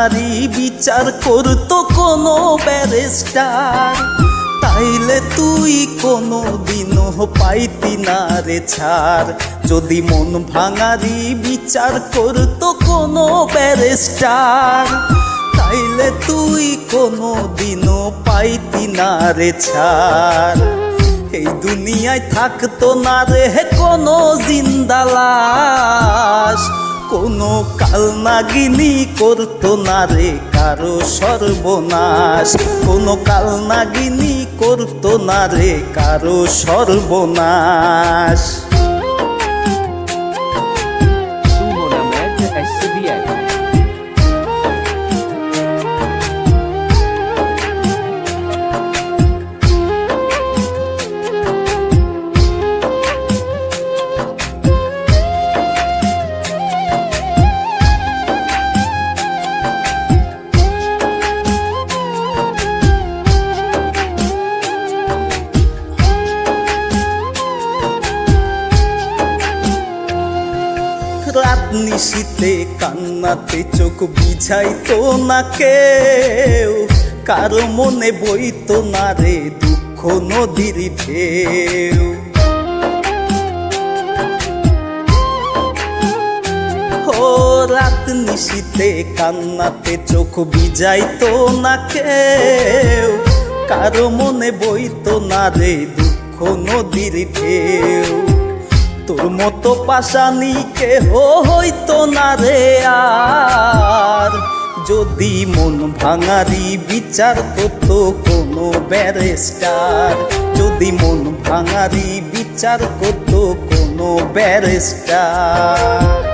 ভাঙারি বিচার করতো কোনো ব্যারিস্টার, তাইলে তুই কোনো দিনও পাইতি না রে ছাড়। যদি মন ভাঙারি বিচার করতো কোনো ব্যারিস্টার, তাইলে তুই কোনো দিনও পাইতি না রে ছাড়। এই দুনিয়ায় থাকতো না রে কোনো জিন্দা লাশ, কোনো কালনাগিনী করতো না রে কারো সর্বনাশ, কোনো কালনাগিনী করতো না রে কারো সর্বনাশ। রাত নিশীতে কান্নাতে চোখ বুঝাইতো না কেউ, কারো মনে বইতো না রে দুঃখ নদীর ঢেউ। ও রাত নিশীতে কান্নাতে চোখ বুঝাইতো না কেউ, কারো মনে বইতো না রে দুঃখ নদীর ঢেউ। তোর মতো পাশানি কেহ হইতো না রে আর, যদি মন ভাঙারি বিচার করতো কোনো ব্যারিস্টার, যদি মন ভাঙারি বিচার করতো কোনো ব্যারিস্টার।